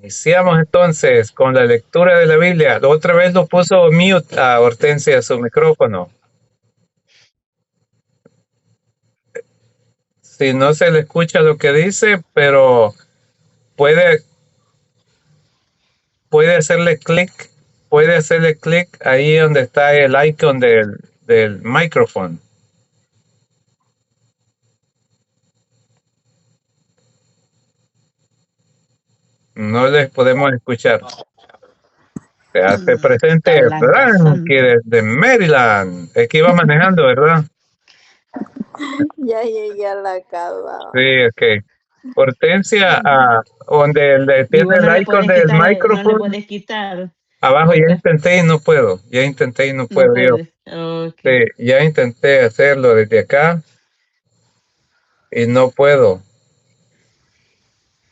Iniciamos entonces con la lectura de la Biblia. Otra vez lo puso mute a Hortensia su micrófono. Si no se le escucha lo que dice, pero puede, puede hacerle clic, puede hacerle clic ahí donde está el icon del micrófono. No les podemos escuchar. Se hace presente Blanca Frankie Santa. desde Maryland. Es que iba manejando, ¿verdad? Ya llegué a la casa. Sí, ok. Hortensia, donde le Y tiene vos no el le icon puedes del quitar, no le micrófono, puedes quitar, abajo ya Oscar. intenté y no puedo. Ya intenté y no No puedo yo. puedes. Ok. Sí, ya intenté hacerlo desde acá y no puedo.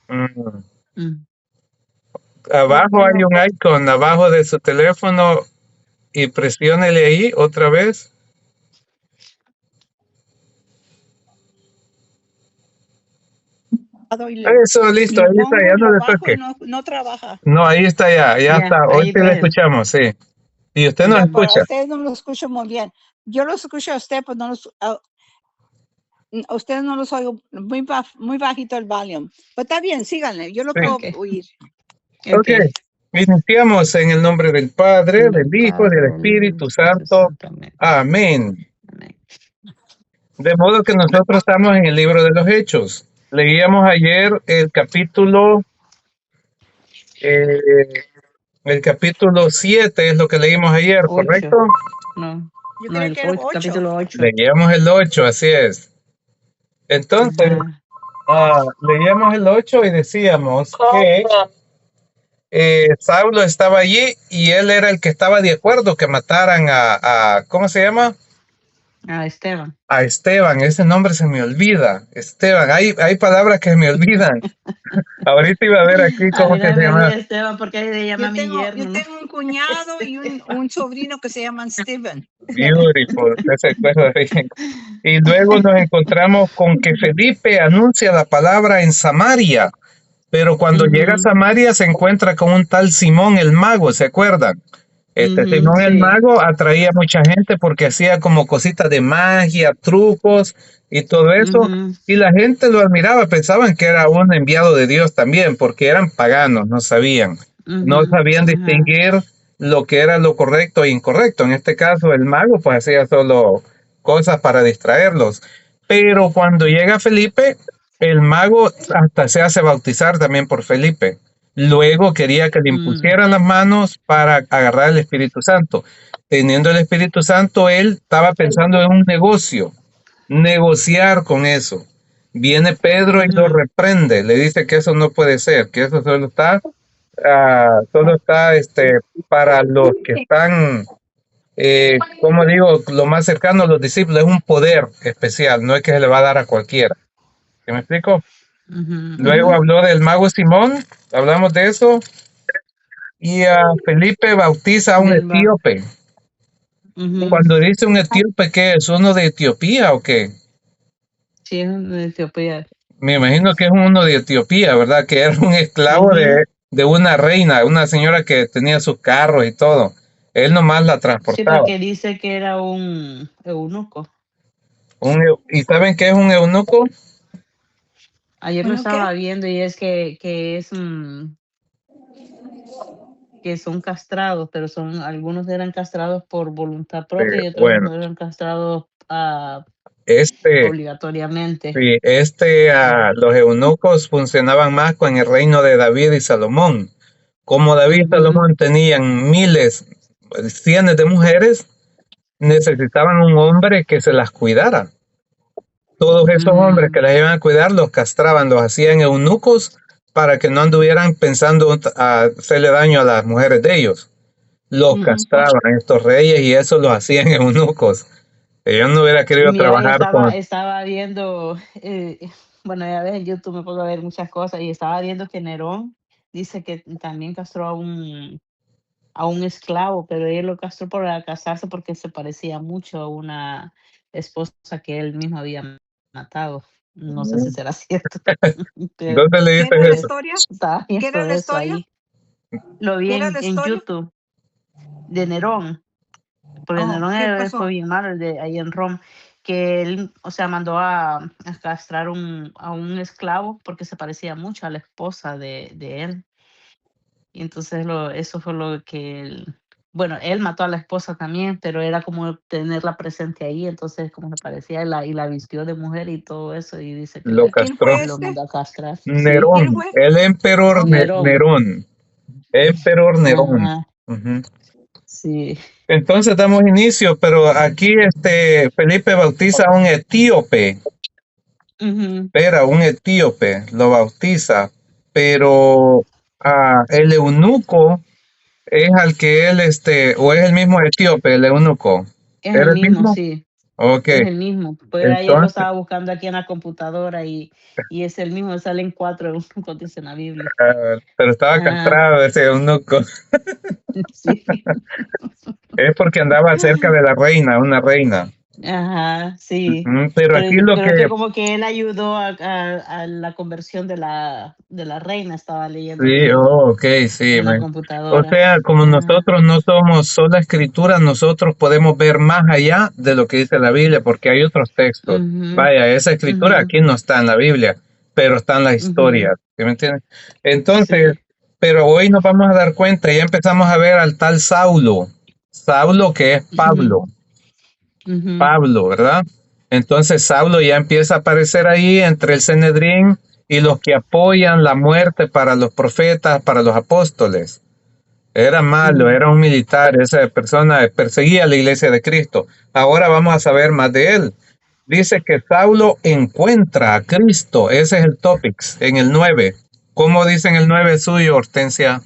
Mm. Mm. Abajo hay Bueno, un icon, abajo de su teléfono y presiónele ahí otra vez. Eso, listo, ahí lo está, ya pongo no le abajo y toque. no trabaja. No, ahí está ya Ya, está. Hoy ahí sí le puedes. escuchamos, sí. Y usted nos Ya, para escucha. ustedes no lo escucho muy bien. Yo los escucho a usted, pues no los, a ustedes no los oigo muy bajito el volume. Pero está bien, síganle, yo lo Sí. puedo Ok. oír. Ok. Ok. Iniciamos en el nombre del Padre, del Del Hijo y del Padre, del Espíritu Espíritu Santo. Santo. Amén. Amén. Amén. De modo que nosotros estamos en el libro de los Hechos. Leíamos ayer eh, el capítulo 7 es lo que leímos ayer, 8. ¿correcto? No, Yo no, creo el que era 8. capítulo 8. Leíamos el 8, así es. Entonces, leíamos el 8 y decíamos que Saulo estaba allí y él era el que estaba de acuerdo que mataran ¿cómo se llama? Esteban. A Esteban, ese nombre se me olvida. Esteban, hay palabras que me olvidan. Ahorita iba a ver aquí A cómo mí que se también me llama. ríe Esteban porque ahí le llama a mi Yo yerno, ¿no? tengo un cuñado y un sobrino que se llaman Steven. Beautiful, usted se acuerda bien. Y luego nos encontramos con que Felipe anuncia la palabra en Samaria, pero cuando llega a Ujú, Samaria se encuentra con un tal Simón el mago, ¿se acuerdan? Este ujú, Simón el sí. mago atraía mucha gente porque hacía como cositas de magia, trucos y todo eso. Ujú, Y la gente lo admiraba, pensaban que era un enviado de Dios también, porque eran paganos, no sabían. No ujú, sabían ajá. distinguir lo que era lo correcto e incorrecto. En este caso, el mago pues hacía solo cosas para distraerlos. Pero cuando llega Felipe, el mago hasta se hace bautizar también por Felipe. Luego quería que le Mm, impusieran las manos para agarrar el Espíritu Santo. Teniendo el Espíritu Santo, él estaba pensando en un negocio, negociar con eso. Viene Pedro y lo ujú, reprende, le dice que eso no puede ser, que eso solo está para los que están, como digo, lo más cercano a los discípulos, es un poder especial, no es que se le va a dar a cualquiera. ¿Sí me explico? ujú, Luego habló del mago Simón, hablamos de eso, y a Felipe bautiza a un del va. etíope. Ujú, Cuando dice un etíope, ¿qué es? ¿Uno de Etiopía o qué? sí, es de Etiopía. Me imagino que es uno de Etiopía, ¿verdad? Que era un esclavo Ujú, de una reina, una señora que tenía sus carros y todo. Él nomás la sí, transportaba. porque dice que era un eunuco. ¿Y saben qué es un eunuco? Ayer lo ¿Bueno qué? estaba viendo y es que son castrados, pero algunos eran castrados por voluntad propia y otros Bueno, no eran castrados este, obligatoriamente. sí, los eunucos funcionaban más con el reino de David y Salomón. Como David y Ujú, Salomón tenían miles, cientos de mujeres, necesitaban un hombre que se las cuidara. Todos esos hombres ujú, que las iban a cuidar los castraban, los hacían eunucos para que no anduvieran pensando a hacerle daño a las mujeres de ellos. Los ujú. castraban estos reyes y eso los hacían eunucos. Ellos no hubieran querido Mira, trabajar con... estaba viendo, bueno, ya ves, en YouTube me pongo a ver muchas cosas y estaba viendo que Nerón dice que también castró a un esclavo, pero él lo castró para casarse porque se parecía mucho a una esposa que él mismo había matado. No sé si será cierto, pero ¿Dónde ¿Qué leíste era la eso? historia? estaba ¿Qué viendo era la eso historia? ahí. Lo vi ¿Qué era la en historia? YouTube de Nerón, porque Oh, Nerón ¿qué fue pasó? bien malo el de ahí en Roma, que él, o sea, mandó a castrar a un esclavo porque se parecía mucho a la esposa de él. Y entonces eso fue lo que bueno, él mató a la esposa también, pero era como tenerla presente ahí, entonces como se parecía y la vistió de mujer y todo eso, y dice que Lo ¿Y quién fue castró. lo este? mandó a castrar. Sí, ¿Quién Nerón, fue? el emperador Ok. Nerón. Nerón. Emperador Nerón. Ajá, Ujú. sí. Entonces damos inicio, pero aquí Felipe bautiza a un etíope, Ujú. era un etíope, lo bautiza, pero el eunuco es al que él, o es el mismo etíope, el eunuco. Es ¿Era el el mismo, mismo? sí, Ok, es el mismo. Pues ayer lo entonces, estaba buscando aquí en la computadora y es el mismo, salen 4 eunucos, dice en la Biblia. pero estaba Ajá, castrado ese eunuco. sí. Es porque andaba cerca de la reina, una reina. Ajá, sí. Ujú, pero aquí Pero lo creo que que, como que él ayudó a la conversión de la reina, estaba leyendo sí, aquí oh, ok, sí. en la O computadora. sea, como Ajá. nosotros no somos sola escritura, nosotros podemos ver más allá de lo que dice la Biblia, porque hay otros textos. Ujú, Vaya, esa escritura ujú, aquí no está en la Biblia, pero está en las ujú. historias, ¿sí me entiendes? Entonces, Sí. pero hoy nos vamos a dar cuenta, ya empezamos a ver al tal Saulo, Saulo que es Ujú, ujú, Pablo, ¿verdad? Entonces Saulo ya empieza a aparecer ahí entre el Sanedrín y los que apoyan la muerte para los profetas, para los apóstoles. Era malo, ujú, era un militar, esa persona perseguía a la iglesia de Cristo. Ahora vamos a saber más de él. Dice que Saulo encuentra a Cristo, ese es el topics, en el 9. ¿Cómo dice en el 9 suyo, Hortensia?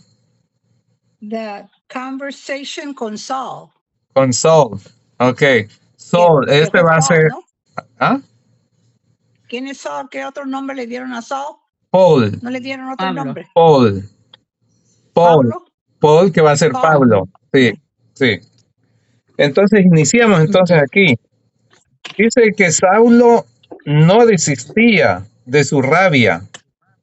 The conversation con Saul. Con Saul. Ok. Saul, Que este fue va a Paul, ser, ¿no? ¿ah? ¿Quién es Saul? ¿Qué otro nombre le dieron a Saul? Paul, ¿No le dieron otro Pablo. nombre? Paul, Paul, ¿Pablo? Paul que va a ser Paul. Pablo. Sí, sí. Entonces iniciamos entonces Ujú, aquí. Dice que Saulo no desistía de su rabia,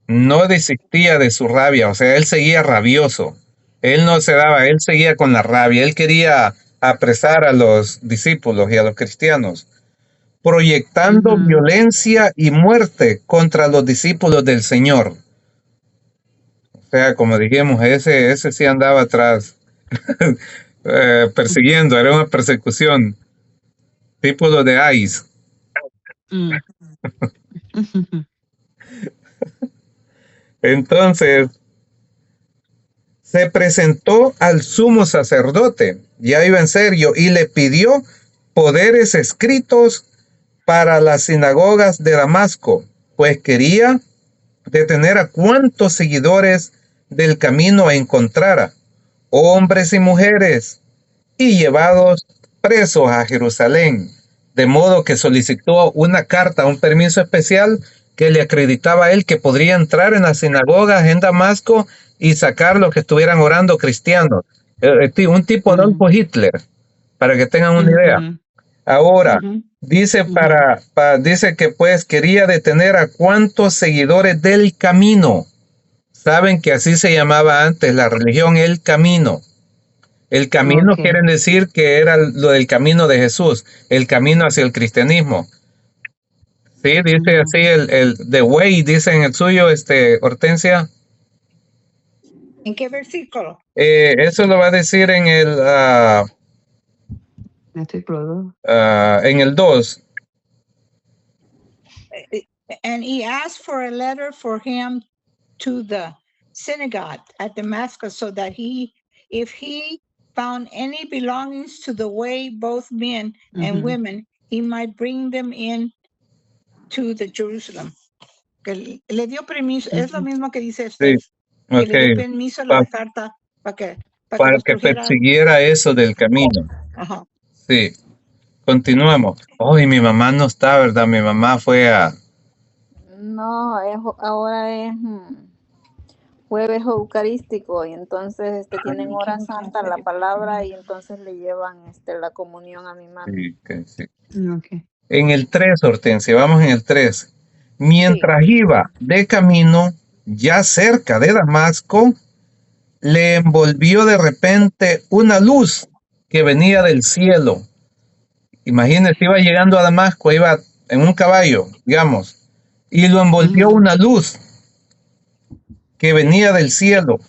no desistía de su rabia, o sea, él seguía rabioso, él no se daba, él seguía con la rabia, él quería apresar a los discípulos y a los cristianos, proyectando ujú. violencia y muerte contra los discípulos del Señor. O sea, como dijimos, ese sí andaba atrás, persiguiendo, era una persecución, tipo lo de ICE. Mm. Entonces, se presentó al sumo sacerdote, ya iba en serio, y le pidió poderes escritos para las sinagogas de Damasco, pues quería detener a cuantos seguidores del camino encontrara, hombres y mujeres, y llevados presos a Jerusalén, de modo que solicitó una carta, un permiso especial que le acreditaba a él que podría entrar en las sinagogas en Damasco y sacar los que estuvieran orando cristianos. Un tipo Mm, Adolfo Hitler, para que tengan una idea. ujú, Ahora, ujú, dice, ujú. dice que pues quería detener a cuantos seguidores del camino. Saben que así se llamaba antes la religión, el camino. El camino Okay. quieren decir que era lo del camino de Jesús, el camino hacia el cristianismo. Sí, dice Ujú. así the way, dice en el suyo, Hortensia. ¿En qué versículo? Eso lo va a decir Estoy claro. en el 2. And he asked for a letter for him to the synagogue at Damascus so that if he found any belongings to the way, both men and Ujú, women, he might bring them in to the Jerusalem. Que le dio permiso, es lo ujú. mismo que dice Sí, usted, que le dio ok, permiso pa- la carta para que para los que trujera. persiguiera eso del camino. Ajá. Sí, continuamos. Hoy mi mamá no está, ¿verdad? Mi mamá fue a... No, ahora es jueves eucarístico y entonces tienen hora santa la palabra y entonces le llevan la comunión a mi mami. Sí, que sí. Okay. En el 3, Hortensia, vamos en el 3. Mientras iba de camino, ya cerca de Damasco, le envolvió de repente una luz que venía del cielo. Imagínense, iba llegando a Damasco, iba en un caballo, digamos, y lo envolvió una luz que venía del cielo.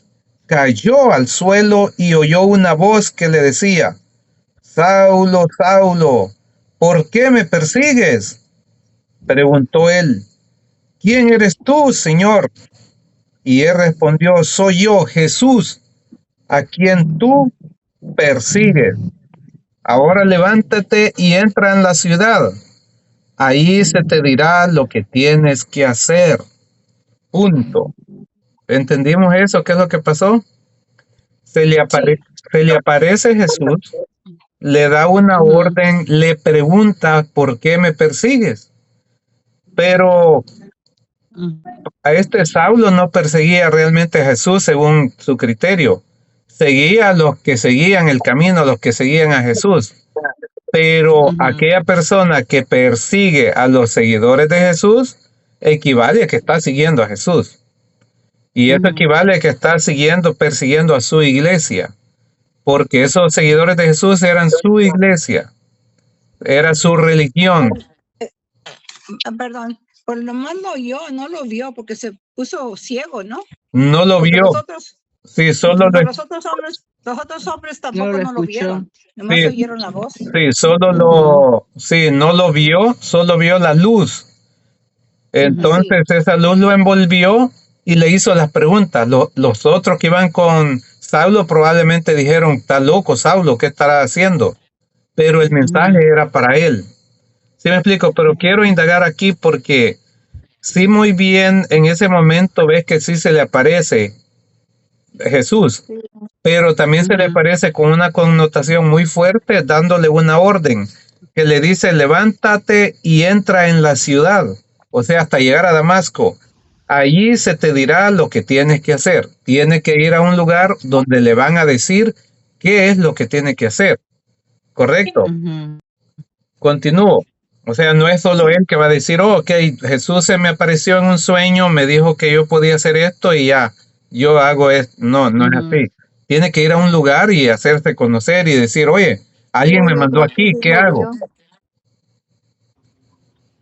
Cayó al suelo y oyó una voz que le decía: Saulo, Saulo, ¿por qué me persigues? Preguntó él. ¿Quién eres tú, Señor? Y él respondió: soy yo, Jesús, a quien tú persigues. Ahora levántate y entra en la ciudad. Ahí se te dirá lo que tienes que hacer. Punto. ¿Entendimos eso? ¿Qué es lo que pasó? Se le aparece Jesús, le da una orden, le pregunta: ¿por qué me persigues? Pero a este Saulo no perseguía realmente a Jesús según su criterio. Seguía a los que seguían el camino, a los que seguían a Jesús. Pero aquella persona que persigue a los seguidores de Jesús equivale a que está siguiendo a Jesús. Y eso equivale a que está persiguiendo a su iglesia. Porque esos seguidores de Jesús eran su iglesia. Era su religión. Perdón, por lo más lo oyó, no lo vio porque se puso ciego, ¿no? No lo Porque vio. los otros, Sí, solo los otros hombres tampoco no lo vieron. Nomás Sí. oyeron la voz. Sí, no lo vio, solo vio la luz. Entonces esa luz lo envolvió y le hizo las preguntas. Los otros que iban con Saulo probablemente dijeron: está loco Saulo, ¿qué estará haciendo? Pero el mensaje era para él. ¿Sí me explico? Pero quiero indagar aquí porque sí, muy bien, en ese momento ves que sí se le aparece Jesús, pero también se le aparece con una connotación muy fuerte, dándole una orden que le dice: levántate y entra en la ciudad, o sea, hasta llegar a Damasco. Allí se te dirá lo que tienes que hacer. Tiene que ir a un lugar donde le van a decir qué es lo que tiene que hacer. ¿Correcto? Continúo. O sea, no es solo él que va a decir: oh, ok, Jesús se me apareció en un sueño, me dijo que yo podía hacer esto y ya, yo hago esto. No, no es así. Tiene que ir a un lugar y hacerse conocer y decir: oye, alguien me mandó aquí, ¿qué hago?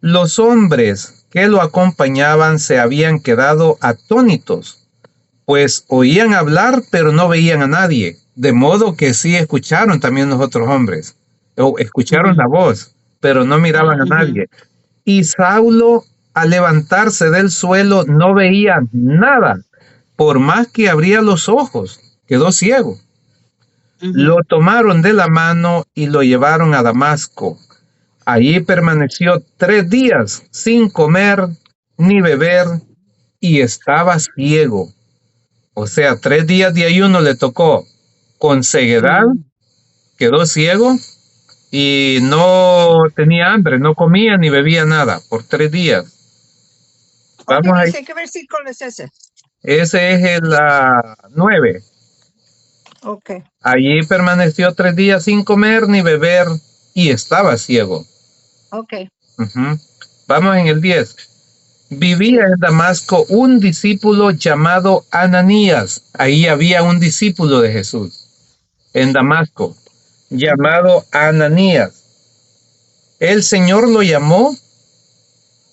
Los hombres que lo acompañaban se habían quedado atónitos, pues oían hablar, pero no veían a nadie. De modo que sí escucharon también los otros hombres, o escucharon la voz, pero no miraban a nadie. Y Saulo, al levantarse del suelo, no veía nada. Por más que abría los ojos, quedó ciego. Lo tomaron de la mano y lo llevaron a Damasco. Allí permaneció 3 días sin comer ni beber y estaba ciego. O sea, 3 días de ayuno le tocó con ceguedad, quedó ciego y no tenía hambre, no comía ni bebía nada por 3 días. Vamos dice, ¿qué versículo es ese? Ese es el 9. Ok. Allí permaneció 3 días sin comer ni beber y estaba ciego. Ok. Vamos en el 10. Vivía en Damasco un discípulo llamado Ananías. Ahí había un discípulo de Jesús en Damasco llamado Ananías. El Señor lo llamó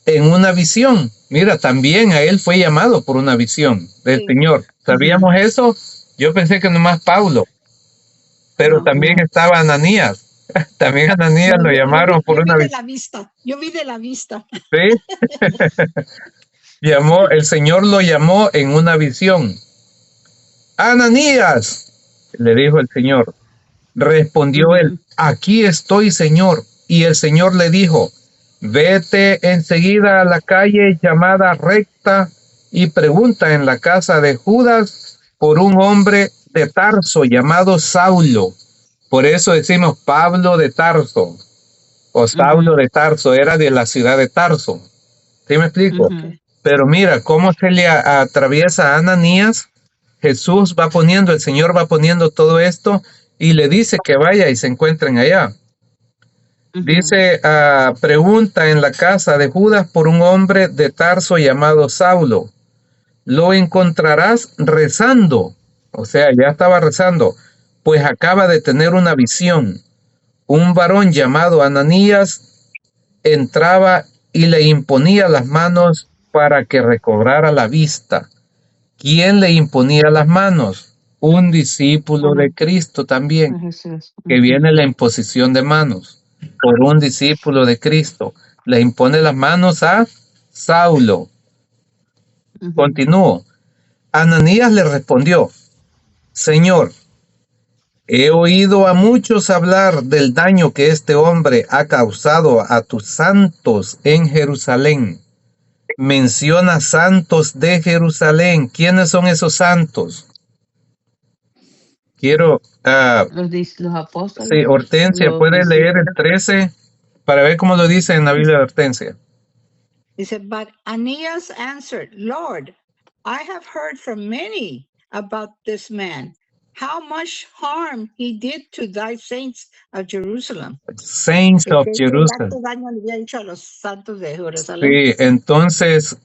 en una visión. Mira, también a él fue llamado por una visión del Señor. ¿Sabíamos eso? Yo pensé que nomás Pablo, pero también estaba Ananías. También Ananías lo llamaron por una visión. Yo vi de la vista. ¿Sí? El Señor lo llamó en una visión. Ananías, le dijo el Señor. Respondió él: aquí estoy, Señor. Y el Señor le dijo: vete enseguida a la calle llamada Recta y pregunta en la casa de Judas por un hombre de Tarso llamado Saulo. Por eso decimos Pablo de Tarso o Saulo de Tarso, era de la ciudad de Tarso. ¿Sí me explico? Pero mira cómo se le atraviesa a Ananías. Jesús va poniendo, el Señor va poniendo todo esto y le dice que vaya y se encuentren allá. Dice, pregunta en la casa de Judas por un hombre de Tarso llamado Saulo. Lo encontrarás rezando. O sea, ya estaba rezando, pues acaba de tener una visión. Un varón llamado Ananías entraba y le imponía las manos para que recobrara la vista. ¿Quién le imponía las manos? Un discípulo de Cristo también, Jesús. que viene la imposición de manos por un discípulo de Cristo. Le impone las manos a Saulo. Continúo. Ananías le respondió, Señor, he oído a muchos hablar del daño que este hombre ha causado a tus santos en Jerusalén. Menciona santos de Jerusalén. ¿Quiénes son esos santos? Quiero... Los apóstoles. sí, Hortensia, los ¿puede leer el discípulos. 13 para ver cómo lo dice en la Biblia de Hortensia? He said, but Aeneas answered, Lord, I have heard from many about this man, how much harm he did to thy saints of Jerusalem. Saints of Jerusalem. Tanto daño le había hecho a los santos de Jerusalén. Sí, entonces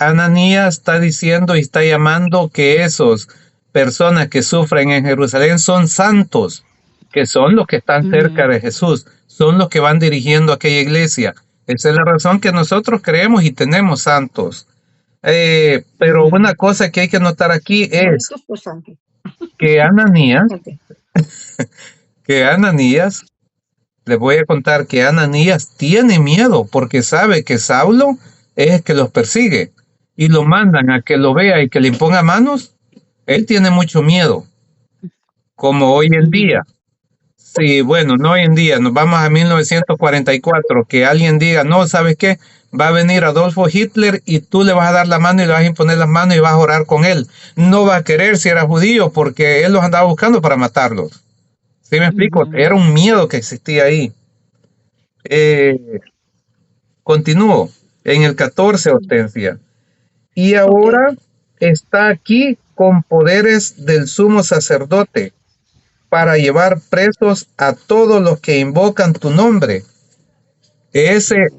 Ananías está diciendo y está llamando que esos personas que sufren en Jerusalén son santos, que son los que están cerca de Jesús, son los que van dirigiendo aquella iglesia. Esa es la razón que nosotros creemos y tenemos santos. Pero una cosa que hay que notar aquí es que Ananías, les voy a contar que Ananías tiene miedo porque sabe que Saulo es el que los persigue y lo mandan a que lo vea y que le imponga manos. Él tiene mucho miedo, como hoy en día. Sí, bueno, no hoy en día, nos vamos a 1944, que alguien diga, no, ¿sabes qué? Va a venir Adolfo Hitler y tú le vas a dar la mano y le vas a imponer las manos y vas a orar con él. No va a querer si era judío porque él los andaba buscando para matarlos. ¿Sí me explico? Era un miedo que existía ahí. Continúo en el 14, Hortensia. Y ahora está aquí con poderes del sumo sacerdote para llevar presos a todos los que invocan tu nombre.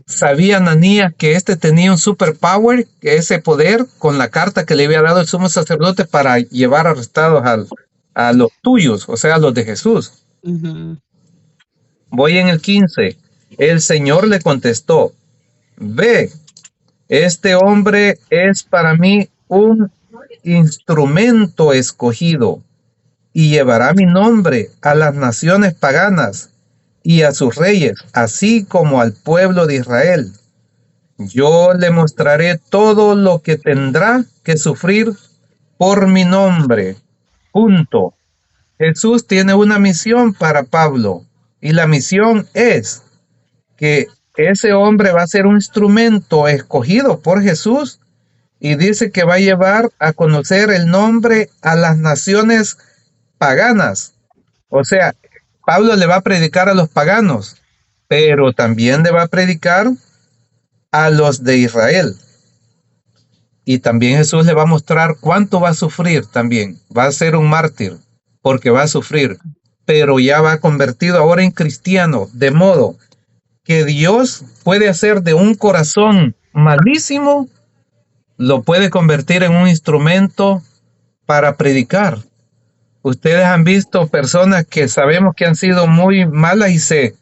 Sabía Ananías que tenía un superpower, que ese poder con la carta que le había dado el sumo sacerdote para llevar arrestados a los tuyos, o sea, a los de Jesús. Voy en el 15. El Señor le contestó, ve, este hombre es para mí un instrumento escogido y llevará mi nombre a las naciones paganas y a sus reyes, así como al pueblo de Israel. Yo le mostraré todo lo que tendrá que sufrir por mi nombre. Punto. Jesús tiene una misión para Pablo y la misión es que ese hombre va a ser un instrumento escogido por Jesús y dice que va a llevar a conocer el nombre a las naciones paganas. O sea, Pablo le va a predicar a los paganos, pero también le va a predicar a los de Israel. Y también Jesús le va a mostrar cuánto va a sufrir también. Va a ser un mártir porque va a sufrir, pero ya va convertido ahora en cristiano, de modo que Dios puede hacer de un corazón malísimo, lo puede convertir en un instrumento para predicar. Ustedes han visto personas que sabemos que han sido muy malas y se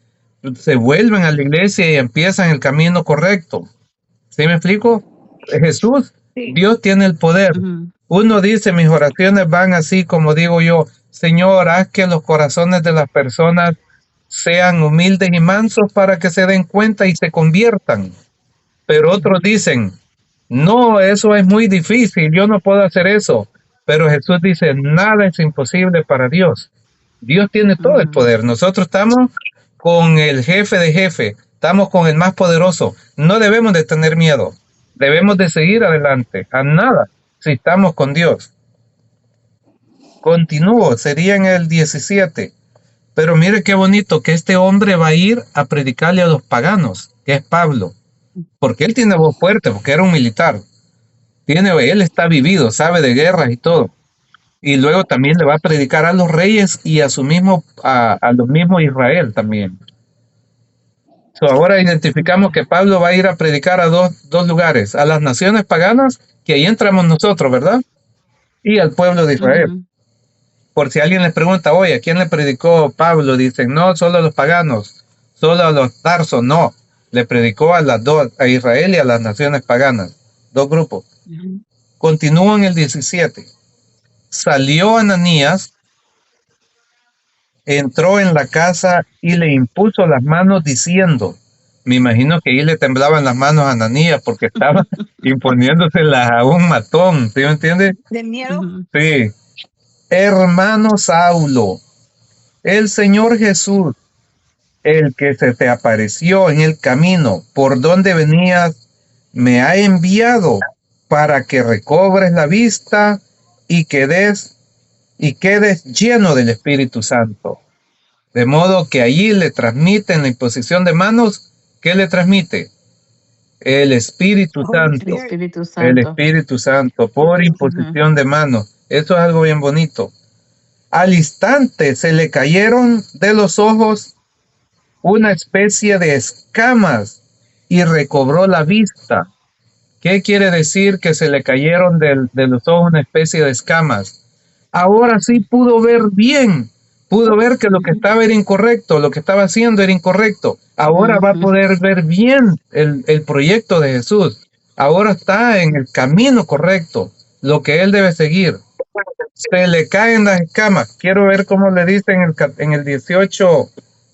vuelven a la iglesia y empiezan el camino correcto. ¿Sí me explico? Jesús, Dios tiene el poder. Uno dice, mis oraciones van así como digo yo, Señor, haz que los corazones de las personas sean humildes y mansos para que se den cuenta y se conviertan. Pero otros dicen, no, eso es muy difícil, yo no puedo hacer eso. Pero Jesús dice, nada es imposible para Dios. Dios tiene todo el poder. Nosotros estamos con el jefe de jefe, estamos con el más poderoso. No debemos de tener miedo. Debemos de seguir adelante. A nada si estamos con Dios. Continúo, sería en el 17. Pero mire qué bonito que este hombre va a ir a predicarle a los paganos, que es Pablo. Porque él tiene voz fuerte, porque era un militar. Él está vivido, sabe de guerras y todo. Y luego también le va a predicar a los reyes y a los mismos Israel también. So, ahora identificamos que Pablo va a ir a predicar a dos lugares, a las naciones paganas, que ahí entramos nosotros, ¿verdad? Y al pueblo de Israel. Ujú. Por si alguien les pregunta, oye, ¿a quién le predicó Pablo? Dicen, no, solo a los paganos, solo a los tarsos, no. Le predicó a las dos, a Israel y a las naciones paganas, dos grupos. Ujú. Continúa en el 17. Salió Ananías, entró en la casa y le impuso las manos diciendo, me imagino que ahí le temblaban las manos a Ananías porque estaba imponiéndoselas a un matón, ¿sí me entiende? ¿De miedo? Ujú. Sí. Hermano Saulo, el Señor Jesús, el que se te apareció en el camino por donde venías, me ha enviado para que recobres la vista y quedes lleno del Espíritu Santo. De modo que allí le transmiten la imposición de manos. ¿Qué le transmite? El Espíritu Holy El Santo. Spirit. Espíritu El Santo. Espíritu Santo por Ujú. imposición de manos. Eso es algo bien bonito. Al instante se le cayeron de los ojos una especie de escamas y recobró la vista. ¿Qué quiere decir que se le cayeron de los ojos una especie de escamas? Ahora sí pudo ver bien, pudo ver que lo que Ujú. estaba era incorrecto, lo que estaba haciendo era incorrecto. Ahora va a Ujú. poder ver bien el proyecto de Jesús. Ahora está en el camino correcto, lo que él debe seguir. Se le caen las escamas. Quiero ver cómo le dice en el 18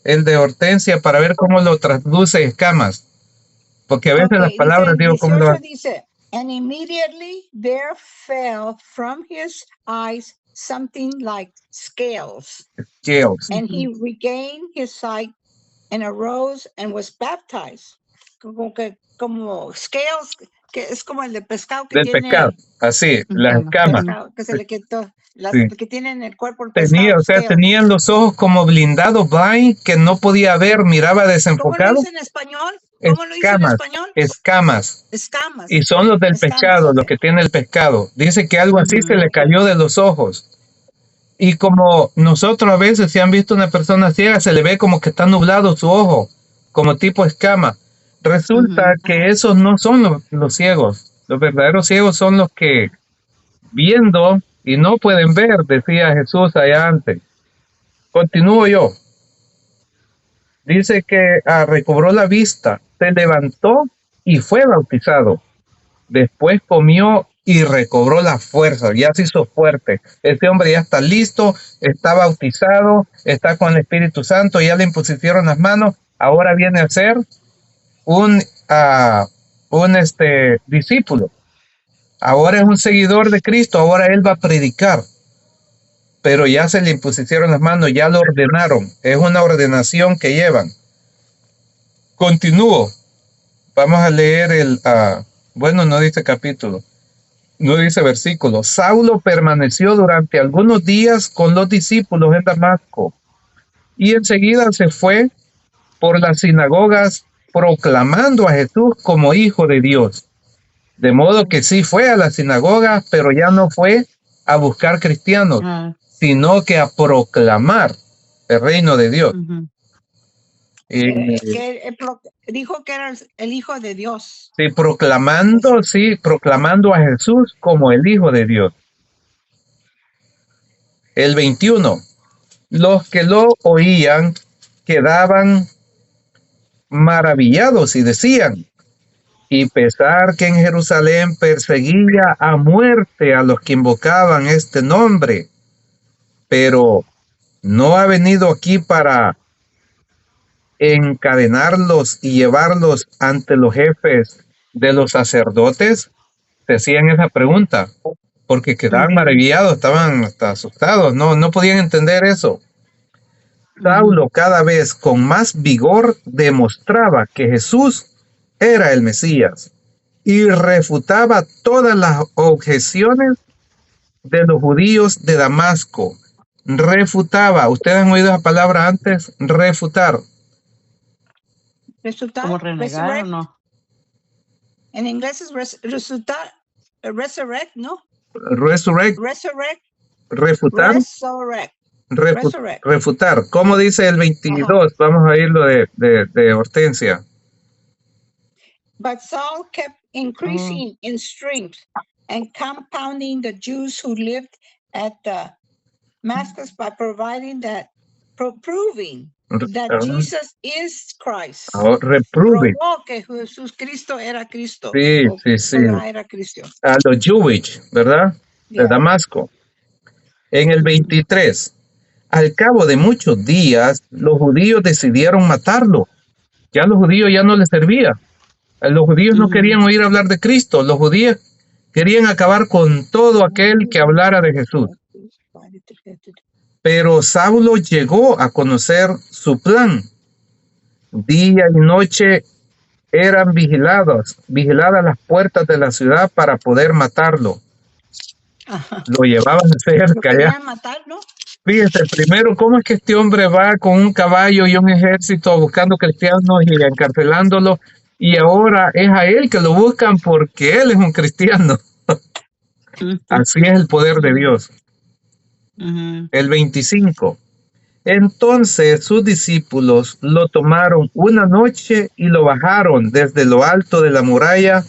el de Hortensia para ver cómo lo traduce escamas. Porque a veces las Okay, dice palabras, el digo, ¿cómo lo 18 dice, and immediately there fell from his eyes something like scales, Cheos. and he Ujú. regained his sight and arose and was baptized. Como scales, que es como el de pescado que Del pescado. tiene Así, las Entiendo. escamas. Ujú. pescado, que se le quitó, las Sí. que tienen en el cuerpo el Tenía, pescado, o sea, scales. tenían los ojos como blindados, blind, que no podía ver, miraba ¿Cómo lo desenfocado. dice en español? ¿Cómo lo dice en Escamas, español? escamas. Escamas. Y son los del Escamas, pescado, los okay. que tiene el pescado. Dice que algo así se Ujú. le cayó de los ojos. Y como nosotros a veces, si han visto una persona ciega, se le ve como que está nublado su ojo, como tipo escama. Resulta Ujú. que esos no son los ciegos. Los verdaderos ciegos son los que viendo y no pueden ver, decía Jesús allá antes. Continúo yo. Dice que recobró la vista, se levantó y fue bautizado. Después comió y recobró la fuerza, ya se hizo fuerte. Este hombre ya está listo, está bautizado, está con el Espíritu Santo, ya le impusieron las manos, ahora viene a ser un, discípulo. Ahora es un seguidor de Cristo, ahora él va a predicar, pero ya se le impusieron las manos, ya lo ordenaron. Es una ordenación que llevan. Continúo. Vamos a leer bueno, no dice capítulo. No dice versículo. Saulo permaneció durante algunos días con los discípulos en Damasco y enseguida se fue por las sinagogas proclamando a Jesús como Hijo de Dios. De modo que sí fue a las sinagogas, pero ya no fue a buscar cristianos, Ah, sino que a proclamar el reino de Dios. ujú. Que dijo que era el Hijo de Dios. Sí, proclamando a Jesús como el Hijo de Dios. El 21. Los que lo oían quedaban maravillados y decían, y pesar que en Jerusalén perseguía a muerte a los que invocaban este nombre, pero no ha venido aquí para encadenarlos y llevarlos ante los jefes de los sacerdotes. Se hacían esa pregunta, porque quedaban Ujú. maravillados, estaban hasta asustados, no podían entender eso. Saulo Ujú. cada vez con más vigor demostraba que Jesús era el Mesías y refutaba todas las objeciones de los judíos de Damasco. Refutaba, ¿ustedes han oído esa palabra antes? Refutar. Resultar, ¿Cómo renegar o resurrect. no? En inglés es resultar, resurrect, ¿no? Resurrect, Resurrect, refutar. resurrect. resurrect. refutar. ¿Cómo dice el 22? Vamos a irlo de Hortensia. But Saul kept increasing in strength and compounding the Jews who lived at Damascus by proving that Jesus is Christ. Reprove. Probó que Jesús Cristo era Cristo. Sí, o sí, sí. Era Cristo. A los Jewish, ¿verdad? De Yeah. Damasco. En el 23, al cabo de muchos días, los judíos decidieron matarlo. Ya los judíos ya no les servía. Los judíos no querían oír hablar de Cristo. Los judíos querían acabar con todo aquel que hablara de Jesús. Pero Saulo llegó a conocer su plan. Día y noche eran vigiladas las puertas de la ciudad para poder matarlo. Ajá. Lo llevaban Lo cerca ya. querían matar, ¿no? Fíjense, primero, ¿cómo es que este hombre va con un caballo y un ejército buscando cristianos y encarcelándolos? Y ahora es a él que lo buscan porque él es un cristiano. Así es el poder de Dios. El 25. Entonces sus discípulos lo tomaron una noche y lo bajaron desde lo alto de la muralla,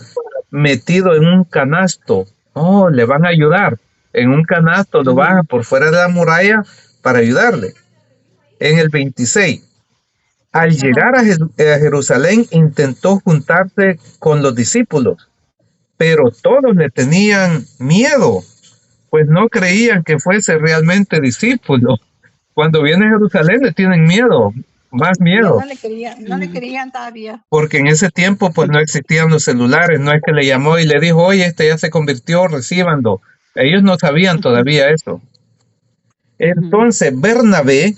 metido en un canasto. Oh, le van a ayudar. En un canasto lo bajan por fuera de la muralla para ayudarle. En el 26. Al llegar a Jerusalén intentó juntarse con los discípulos, pero todos le tenían miedo, pues no creían que fuese realmente discípulo. Cuando viene a Jerusalén le tienen miedo, más miedo. No le querían todavía. Porque en ese tiempo pues no existían los celulares, no es que le llamó y le dijo, oye, este ya se convirtió, recíbanlo. Ellos no sabían todavía eso. Entonces Bernabé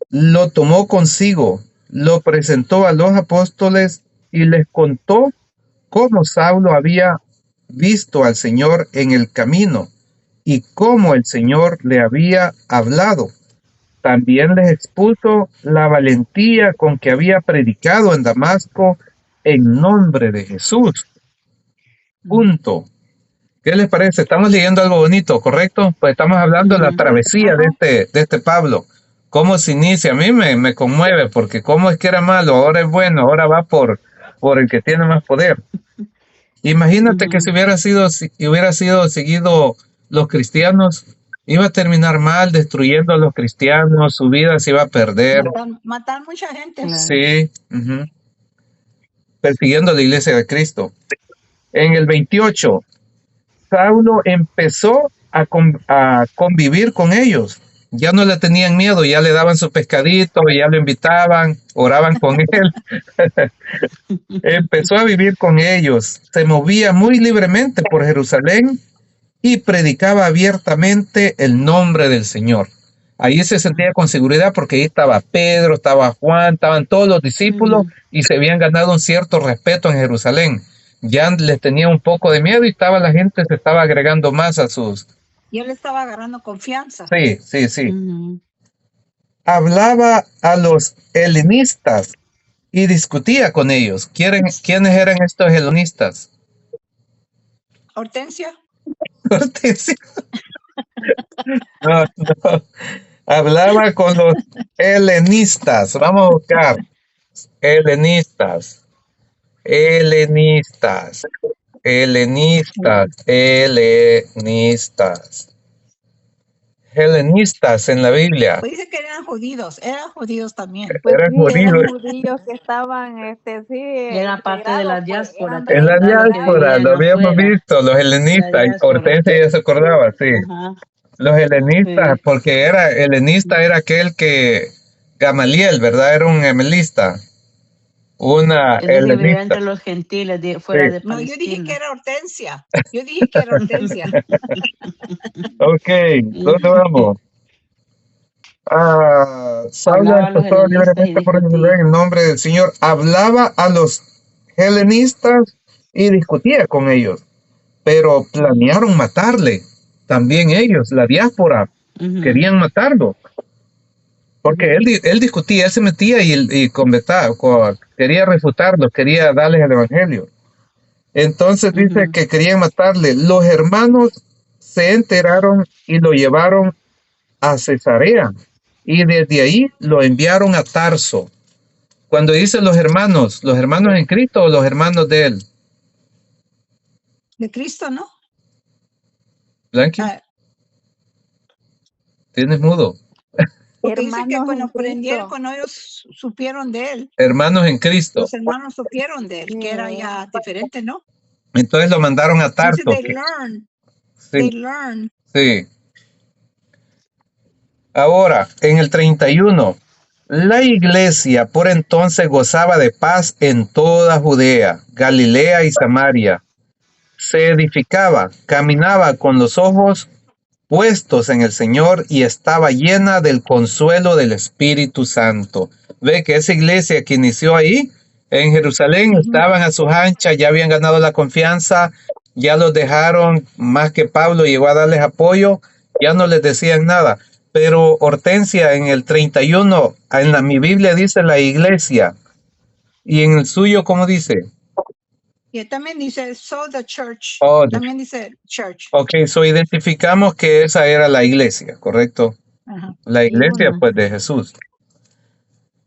lo tomó consigo, lo presentó a los apóstoles y les contó cómo Saulo había visto al Señor en el camino y cómo el Señor le había hablado. También les expuso la valentía con que había predicado en Damasco en nombre de Jesús. Punto. ¿Qué les parece? Estamos leyendo algo bonito, ¿correcto? Pues estamos hablando de la travesía de este Pablo. ¿Cómo se inicia? A mí me conmueve porque cómo es que era malo, ahora es bueno, ahora va por el que tiene más poder. Imagínate que si hubiera sido seguido los cristianos, iba a terminar mal, destruyendo a los cristianos, su vida se iba a perder. Matar mucha gente. Sí. Persiguiendo a la iglesia de Cristo. En el 28, Saulo empezó a convivir con ellos. Ya no le tenían miedo, ya le daban su pescadito, ya lo invitaban, oraban con él. Empezó a vivir con ellos, se movía muy libremente por Jerusalén y predicaba abiertamente el nombre del Señor. Ahí se sentía con seguridad porque ahí estaba Pedro, estaba Juan, estaban todos los discípulos y se habían ganado un cierto respeto en Jerusalén. Ya les tenía un poco de miedo y la gente se estaba agregando más a sus... Y él estaba agarrando confianza. Sí. Hablaba a los helenistas y discutía con ellos. ¿Quiénes eran estos helenistas? Hortensia. Hortensia. No. Hablaba con los helenistas. Vamos a buscar. Helenistas en la Biblia. Pues dice que eran judíos también. Pues Eran sí, judíos. eran judíos que estaban, sí. Era parte de la integrados, pues, diáspora. eran En la Claro, que diáspora, vivían lo habíamos afuera. visto, los helenistas. La diáspora. Hortensia ya se acordaba, sí. Ajá. Los helenistas, Sí. porque helenista era aquel que Gamaliel, ¿verdad? Era un helenista. Una Es lo que vivía helenista. entre los gentiles fuera Sí. de No, yo dije que Palestina. era Hortensia. Yo dije que era Hortensia. Ok, ¿dónde vamos? Saulo Hablaba a los empezó helenistas y libremente por discutía. Jerusalén en el nombre del Señor. Hablaba a los helenistas y discutía con ellos, pero planearon matarle. También ellos, la diáspora, querían matarlo. Porque él discutía, él se metía y conversaba, quería refutarlos, quería darles el evangelio. Entonces dice que querían matarle. Los hermanos se enteraron y lo llevaron a Cesarea y desde ahí lo enviaron a Tarso. Cuando dice los hermanos en Cristo o los hermanos de él. De Cristo, ¿no? Blanqui, Ah, tienes mudo. porque dice que Hermanos cuando en prendieron, Cristo. cuando ellos supieron de él, Hermanos en Cristo. los hermanos supieron de él, que era ya diferente, ¿no? Entonces lo mandaron a Dice, Tarso. they Sí, learn. sí. Ahora, en el 31, la iglesia por entonces gozaba de paz en toda Judea, Galilea y Samaria. Se edificaba, caminaba con los ojos puestos en el Señor y estaba llena del consuelo del Espíritu Santo. Ve que esa iglesia que inició ahí en Jerusalén estaban a sus anchas, ya habían ganado la confianza, ya los dejaron, más que Pablo llegó a darles apoyo, ya no les decían nada. Pero Hortensia, en el 31, mi Biblia dice la iglesia, y en el suyo, ¿cómo dice? Y también dice, so the church. Oh, También dice church. ok, so identificamos que esa era la iglesia, ¿correcto? Ajá. La iglesia, pues, de Jesús.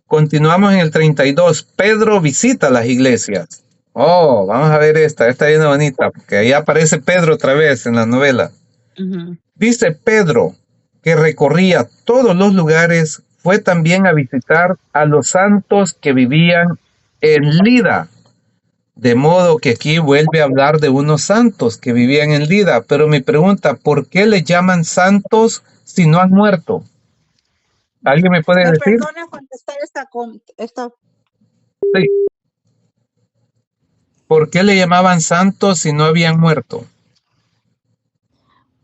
Continuamos en el 32. Pedro visita las iglesias. Oh, vamos a ver esta viene bonita, porque ahí aparece Pedro otra vez en la novela. Ujú. Dice Pedro, que recorría todos los lugares, fue también a visitar a los santos que vivían en Lida. De modo que aquí vuelve a hablar de unos santos que vivían en Lida. Pero mi pregunta, ¿por qué les llaman santos si no han muerto? ¿Alguien me puede Me decir? perdona contestar esta Sí. ¿Por qué le llamaban santos si no habían muerto?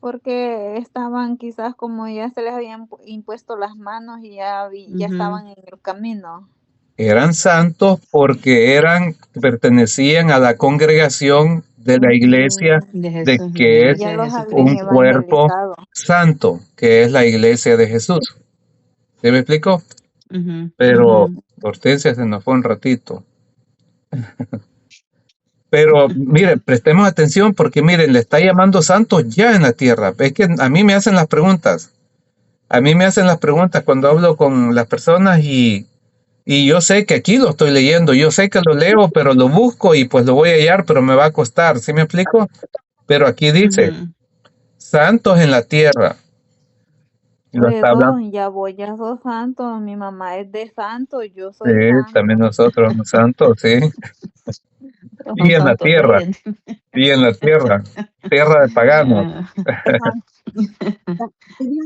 Porque estaban quizás como ya se les habían impuesto las manos y ya Ujú. estaban en el camino. Eran santos porque pertenecían a la congregación de la iglesia De de Jesús, de la que es iglesia Ya de los habían un Jesucristo. cuerpo evangelizado. santo, que es la iglesia de Jesús. ¿Sí me explico? Ujú, Pero ujú. Hortensia se nos fue un ratito. Pero miren, prestemos atención porque miren, le está llamando santos ya en la tierra. Es que a mí me hacen las preguntas. A mí me hacen las preguntas cuando hablo con las personas y yo sé que aquí lo estoy leyendo, yo sé que lo leo, pero lo busco y pues lo voy a hallar, pero me va a costar, ¿sí me explico? Pero aquí dice, Ujú. santos en la tierra. Y lo está Luego, hablando. ya sos santo, mi mamá es de santo, yo Sí, soy también santo. nosotros somos santos, sí. Todos Y son en la santos tierra, reyes. y en la tierra, tierra de paganos.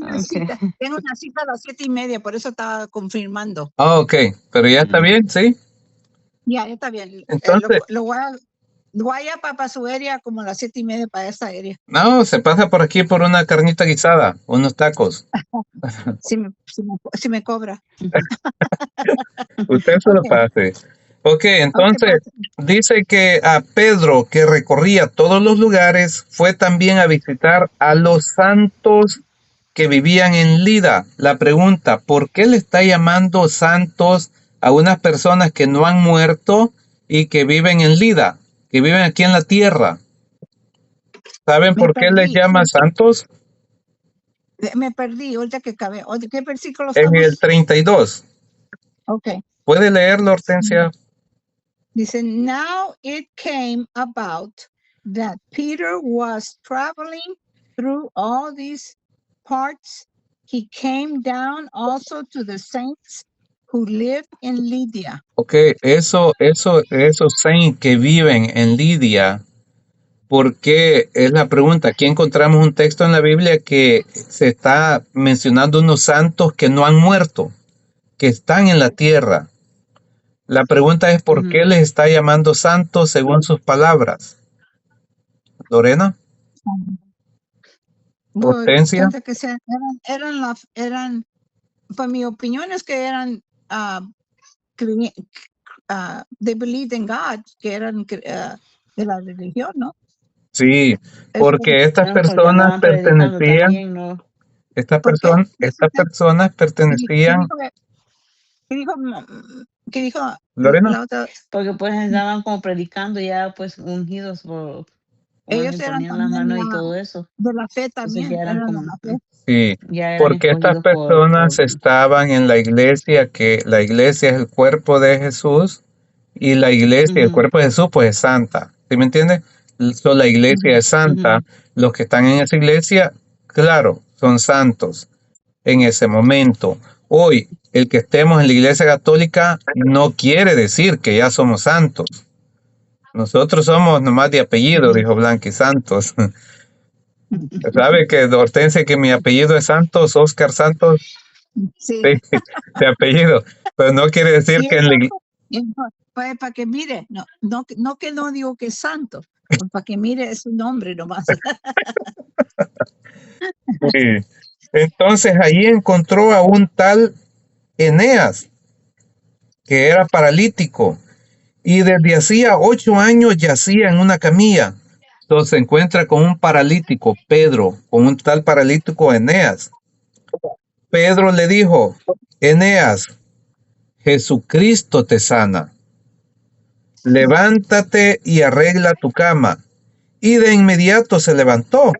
Ah, okay. Tengo una cita a las 7:30, por eso estaba confirmando. Ah, ok, pero ya está bien, ¿sí? Ya está bien. Entonces, Lo voy a ir para Pasueria como a las 7:30 para esta área. no, se pasa por aquí por una carnita guisada, unos tacos. Si me cobra. Usted se lo Ok, pase. Ok, entonces pase. dice que a Pedro, que recorría todos los lugares, fue también a visitar a los santos que vivían en Lida. La pregunta, ¿por qué le está llamando santos a unas personas que no han muerto y que viven en Lida, que viven aquí en la tierra? ¿Saben Me por qué les perdí. llama santos? Me perdí, ahorita que acabé. ¿De qué versículo En el estamos? 32. Ok. ¿Puede leerlo, Hortensia? Dice, now it came about that Peter was traveling through all these parts. He came down also to the saints who lived in Lydia. Ok, esos saints que viven en Lidia, porque es la pregunta. Aquí encontramos un texto en la Biblia que se está mencionando unos santos que no han muerto, que están en la tierra. La pregunta es ¿por qué Ujú. les está llamando santos según sus palabras? Lorena, Bueno, Hortensia, desde que eran, pues mi opinión es que eran, they believed in God, que eran de la religión, ¿no? sí, porque estas No, porque personas andaban predicando pertenecían, también, ¿no? ¿Por qué? estas personas ¿Qué pertenecían, dijo Lorena, la otra? Porque pues andaban como predicando ya pues ungidos por o les Ellos eran imponían las también manos y todo eso. de la fe Entonces también, ya eran eran de como, la fe. Sí, ya eran porque estas escogidos personas estaban en la iglesia, que la iglesia es el cuerpo de Jesús y la iglesia, el Ujú, cuerpo de Jesús, pues es santa. ¿Sí me entiendes? La iglesia Ujú. es santa. ujú, Los que están en esa iglesia, claro, son santos en ese momento. Hoy, el que estemos en la iglesia católica no quiere decir que ya somos santos. Nosotros somos nomás de apellido, ujú. dijo Blanqui Santos. ¿Sabe que Hortensia, que mi apellido es Santos, Oscar Santos? Sí, Sí, de apellido. Pero no quiere decir y que en la iglesia. pues, para que mire, no que no digo que es santo, pues para que mire su nombre nomás. Entonces allí encontró a un tal Eneas, que era paralítico, y desde hacía 8 años yacía en una camilla. Entonces se encuentra con un paralítico, Pedro, con un tal paralítico Eneas. Pedro le dijo, Eneas, Jesucristo te sana. Levántate y arregla tu cama. Y de inmediato se levantó.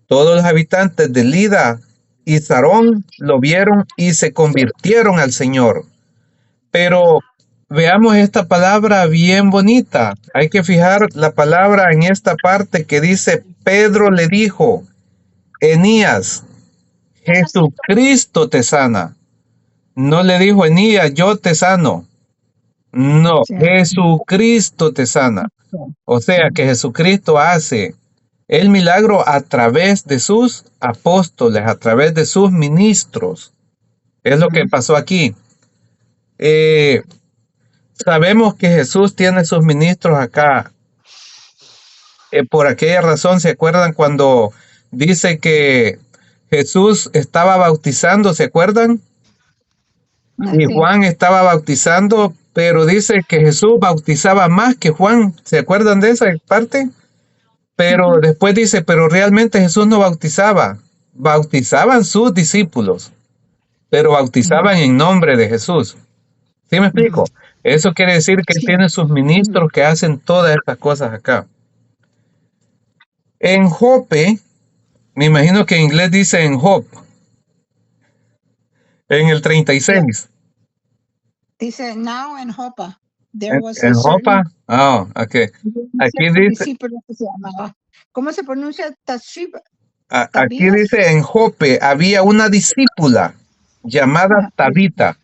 Todos los habitantes de Lida y Sarón lo vieron y se convirtieron al Señor. Pero veamos esta palabra bien bonita. Hay que fijar la palabra en esta parte que dice, Pedro le dijo, Enías, Jesucristo te sana. No le dijo, Enías, yo te sano. No, Sí. Jesucristo te sana. O sea que Jesucristo hace el milagro a través de sus apóstoles, a través de sus ministros. Es lo que pasó aquí. Eh, Sabemos que Jesús tiene sus ministros acá. Por aquella razón, ¿se acuerdan cuando dice que Jesús estaba bautizando? ¿Se acuerdan? Y Sí. Juan estaba bautizando, pero dice que Jesús bautizaba más que Juan. ¿Se acuerdan de esa parte? Pero Ujú. después dice, pero realmente Jesús no bautizaba. Bautizaban sus discípulos, pero bautizaban en nombre de Jesús. ¿Sí me explico? Eso quiere decir que él Sí. tiene sus ministros que hacen todas estas cosas acá. En Jope, me imagino que en inglés dice en Job, en el Yeah. 36. Dice, now in Joppa, there was En a Jopa, certain, ok. Aquí dice, discípulo que se llamaba, ¿cómo se pronuncia? aquí Tabías. dice en Jope había una discípula llamada Ajá. Tabita.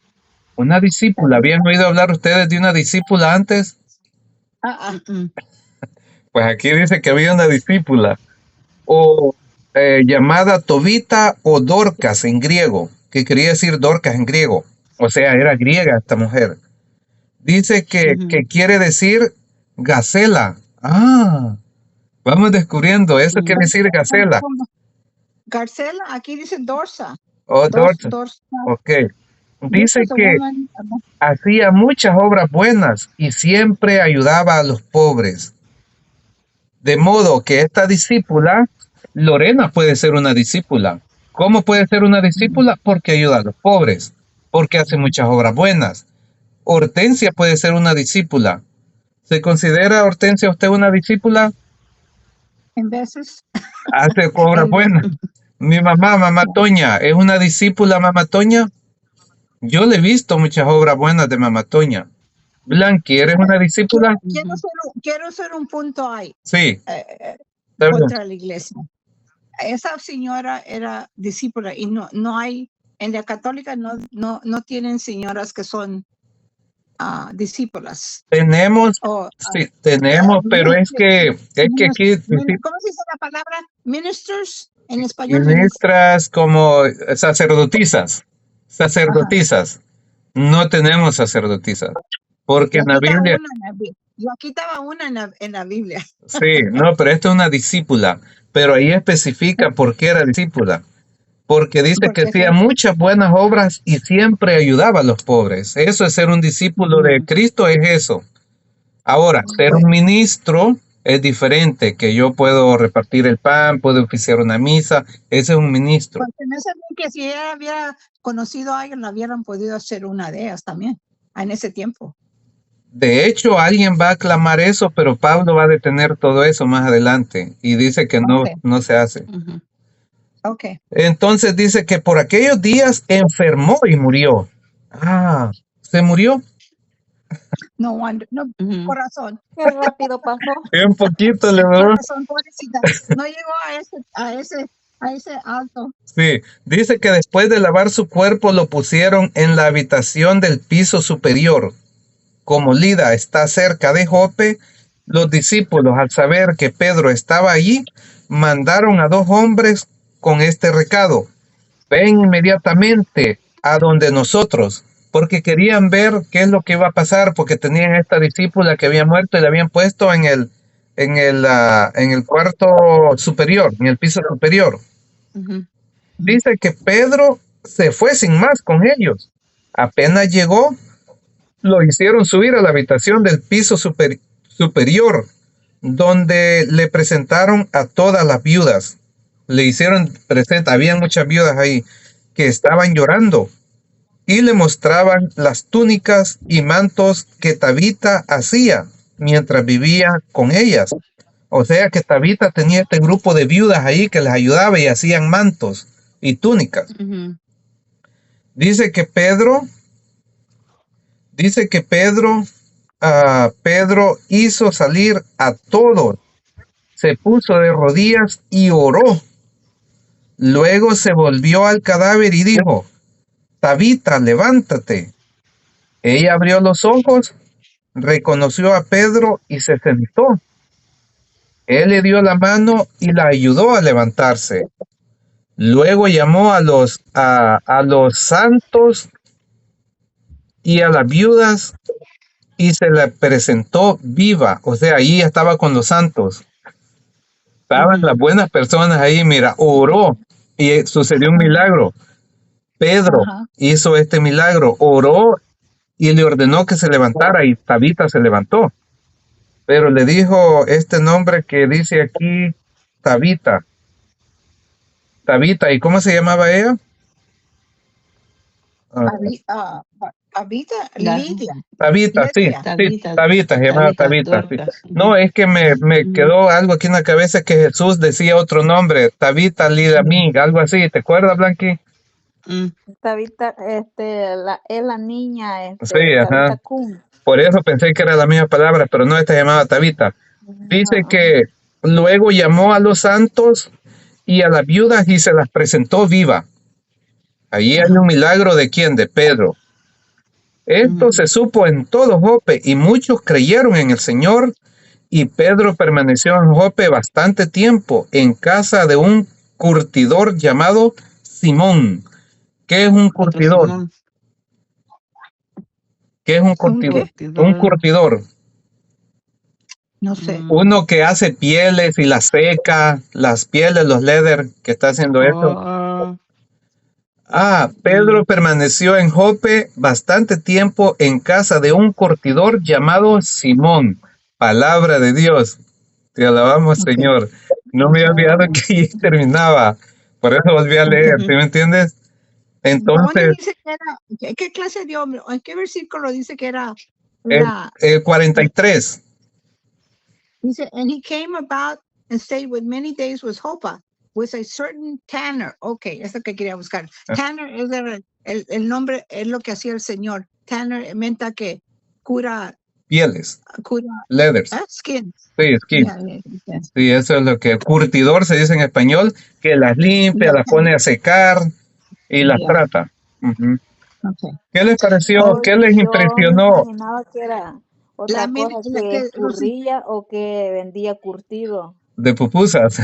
Una discípula. ¿Habían oído hablar ustedes de una discípula antes? Mm, Pues aquí dice que había una discípula. O llamada Tobita o Dorcas en griego, que quería decir Dorcas en griego. O sea, era griega esta mujer. Dice que quiere decir gacela. Ah, vamos descubriendo. Eso quiere decir gacela. Garcela, aquí dice Dorsa. O Dorcas. Dorsa. Ok. This Dice is a que woman. hacía muchas obras buenas y siempre ayudaba a los pobres. De modo que esta discípula, Lorena puede ser una discípula. ¿Cómo puede ser una discípula? Porque ayuda a los pobres, porque hace muchas obras buenas. Hortensia puede ser una discípula. ¿Se considera, Hortensia, usted una discípula? En veces. Hace obras buenas. Mi mamá Toña, ¿es una discípula, mamá Toña? Yo le he visto muchas obras buenas de mamá Toña. Blanqui, ¿eres una discípula? Quiero hacer un punto ahí Sí. Está bien. contra la iglesia. Esa señora era discípula y no hay, en la católica no tienen señoras que son discípulas. Tenemos, sí, tenemos, pero es que aquí ¿Cómo se dice la palabra? Ministers en español. ministras como sacerdotisas. No tenemos sacerdotisas. Porque en la Biblia, Y aquí estaba una en la Biblia. sí, no, pero esta es una discípula. Pero ahí especifica por qué era discípula. Porque dice que hacía muchas buenas obras y siempre ayudaba a los pobres. Eso es ser un discípulo de Cristo, es eso. Ahora, ser un ministro es diferente, que yo puedo repartir el pan, puedo oficiar una misa, ese es un ministro. Porque no sé que si ella hubiera conocido a alguien, la hubieran podido hacer una de ellas también, en ese tiempo. De hecho, alguien va a aclamar eso, pero Pablo va a detener todo eso más adelante y dice que no, Okay. no se hace. Ujú. Okay. Entonces dice que por aquellos días enfermó y murió. Ah, se murió. No wonder. No, Ujú. corazón. Qué rápido pasó. Un poquito le duró. Corazón, pobrecita. No llegó a ese alto. Sí, dice que después de lavar su cuerpo lo pusieron en la habitación del piso superior. Como Lida está cerca de Jope, los discípulos, al saber que Pedro estaba allí, mandaron a 2 hombres con este recado: ven inmediatamente a donde nosotros, porque querían ver qué es lo que iba a pasar, porque tenían esta discípula que había muerto y la habían puesto en el cuarto superior, en el piso superior. Ujú. Dice que Pedro se fue sin más con ellos. Apenas llegó, lo hicieron subir a la habitación del piso superior, donde le presentaron a todas las viudas. Le hicieron presente, había muchas viudas ahí que estaban llorando y le mostraban las túnicas y mantos que Tabita hacía mientras vivía con ellas. O sea que Tabita tenía este grupo de viudas ahí que les ayudaba y hacían mantos y túnicas. Ujú. Dice que Pedro Pedro hizo salir a todos, se puso de rodillas y oró. Luego se volvió al cadáver y dijo: Tabita, levántate. Ella abrió los ojos, reconoció a Pedro y se sentó. Él le dio la mano y la ayudó a levantarse. Luego llamó a los santos y a las viudas y se le presentó viva. O sea, ahí estaba con los santos. Estaban Ujú. las buenas personas ahí, mira, oró y sucedió un milagro. Pedro Ajá. hizo este milagro, oró y le ordenó que se levantara y Tabita se levantó. Pero le dijo este nombre que dice aquí, Tabita. Tabita, ¿y cómo se llamaba ella? Ah, Habita La Lidia. Tabita, sí, Lidia. sí, Tabita, Tabita, se llamaba Tabita, Tabita, sí. Dorcas. No, Ujú. es que me Ujú. quedó algo aquí en la cabeza que Jesús decía otro nombre, Tabita Lidamí, algo así, ¿te acuerdas, Blanqui? Mm. Tabita, es la niña, Sí, ajá. Tabita Kun. Por eso pensé que era la misma palabra, pero no, esta se llamaba Tabita. Dice No, que luego llamó a los santos y a las viudas y se las presentó viva. Allí hay Ajá. un milagro de quién, de Pedro. Esto Ujú. se supo en todo Jope y muchos creyeron en el Señor, y Pedro permaneció en Jope bastante tiempo en casa de un curtidor llamado Simón. ¿Qué es un Otro curtidor? Simón, ¿Qué es un ¿Un curtidor? qué? Un curtidor. curtidor. No sé. Uno que hace pieles y las seca, las pieles, los leather, que está haciendo eso. Oh, Pedro mm. permaneció en Jope bastante tiempo en casa de un curtidor llamado Simón. Palabra de Dios. Te alabamos, Okay. Señor. No me había olvidado que ahí terminaba. Por eso volví a leer, ¿sí me entiendes? ¿Dónde Entonces, dice que era? ¿Qué clase de hombre? ¿En qué versículo dice que era? el, Era, el 43. dice, and he came about and stayed with many days with Hopa, with a certain tanner. Okay, es lo que quería buscar. Tanner es el nombre, es lo que hacía el Señor. Tanner menta que cura, Pieles, cura, leathers. skin. Sí, skin. Yeah. Sí, eso es lo que curtidor se dice en español, que las limpia, Yeah, las pone a secar y las yeah. trata. Ujú. Okay. ¿Qué les pareció? Oh, ¿Qué les yo me impresionó imaginaba que era otra La, cosa, la que que los, escurría o que vendía curtido. de pupusas?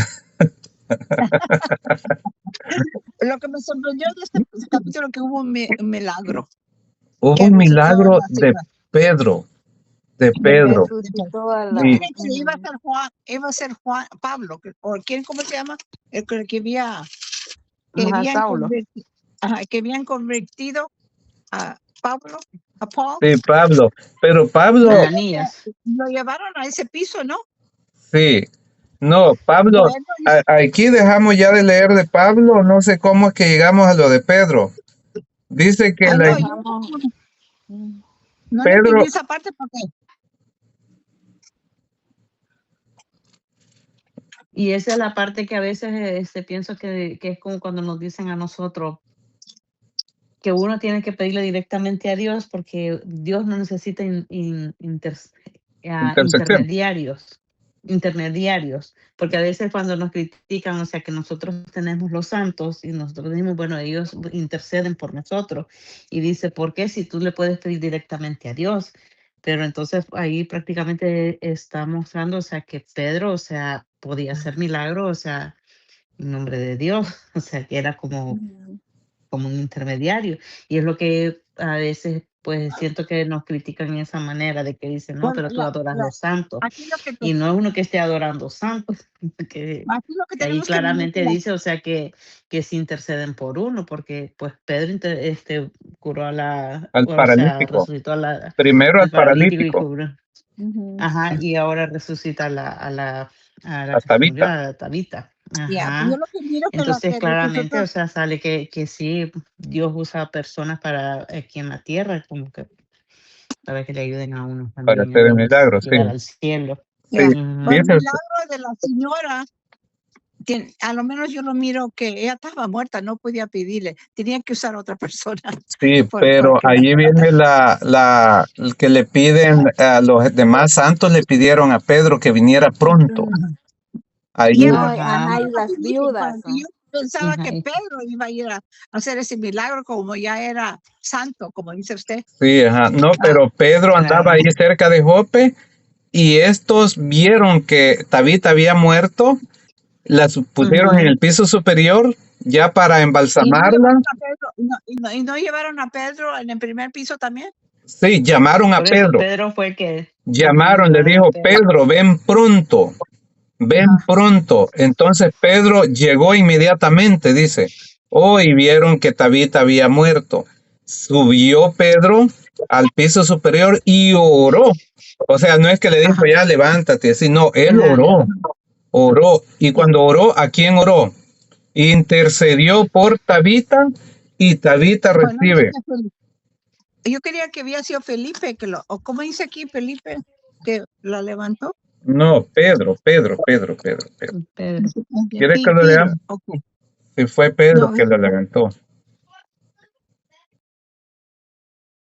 lo que me sorprendió de este capítulo que hubo un milagro Hubo que un resucitó a milagro la de señora. Pedro, de De Pedro. Pedro. Resucitó a Yo la... Y dije que iba a ser Juan, iba a ser Juan, Pablo, o quién, ¿cómo se llama? El que había, que Ajá, habían Saulo. convertido, que habían convertido a Pablo, a Paul. sí, Pablo. Pero Pablo, Ananías. Lo llevaron a ese piso, ¿no? sí. No, Pablo, Bueno, aquí dejamos ya de leer de Pablo, no sé cómo es que llegamos a lo de Pedro. Dice que no, yo Vamos. no le Pedro, entendí esa parte porque Y esa es la parte que a veces pienso que es como cuando nos dicen a nosotros que uno tiene que pedirle directamente a Dios porque Dios no necesita Intersección. intermediarios, porque a veces cuando nos critican, o sea, que nosotros tenemos los santos y nosotros decimos, bueno, ellos interceden por nosotros y dice, ¿por qué si tú le puedes pedir directamente a Dios? Pero entonces ahí prácticamente está mostrando, o sea, que Pedro, o sea, podía hacer milagro, o sea, en nombre de Dios, o sea, que era como Ujú. como un intermediario. Y es lo que a veces, pues, siento que nos critican en esa manera de que dicen, no, Bueno, pero tú adoras los santos. aquí lo que, Y no es uno que esté adorando santos, que, aquí lo que que ahí tenemos que mirar claramente dice, o sea, que se interceden por uno, porque pues Pedro curó Al o sea, paralítico. resucitó Primero al al paralítico y paralítico. cubrió. Ujú. Ajá, y ahora resucita a la que Hasta se murió, Vita. a Tabita. ya, pues yo Ajá. lo que miro que la Entonces, que claramente, resucitó, o sea, sale que sí, Dios usa personas para aquí en la tierra, como que para que le ayuden a uno Para también hacer el milagro, sí. llegar al cielo. Sí, ya. Pues el Ujú. fíjese, milagro de la señora, a lo menos yo lo miro que ella estaba muerta, no podía pedirle, tenía que usar a otra persona sí, pero porque ahí viene el que le piden a los demás santos, le pidieron a Pedro que viniera pronto. Ahí, y No, Ajá, ajá, y las viudas. porque yo pensaba ajá, que Pedro iba a ir a hacer ese milagro como ya era santo, como dice usted. sí, ajá. No, Ah, pero Pedro andaba claro. ahí cerca de Jope y estos vieron que Tabita había muerto, la pusieron en Ujú. el piso superior ya para y no embalsamarla. llevaron a Pedro, y no llevaron a Pedro en el primer piso también. Sí, llamaron a Por eso Pedro. Pedro fue el que, Llamaron, le llevaron a dijo, Pedro. Pedro, ven pronto, ven pronto. Entonces Pedro llegó inmediatamente, dice. Oh, y vieron que Tabita había muerto. Subió Pedro al piso superior y oró. O sea, no es que le dijo, Ajá. ya levántate, así, no, él Ajá. oró. Y cuando oró, ¿a quién oró? Intercedió por Tabita y Tabita Bueno, dice recibe. que yo quería que había sido Felipe o como dice aquí Felipe, que la levantó. No, Pedro. Pedro. ¿Quiere que lo Peter, leamos? okay. Si fue Pedro No, que lo levantó.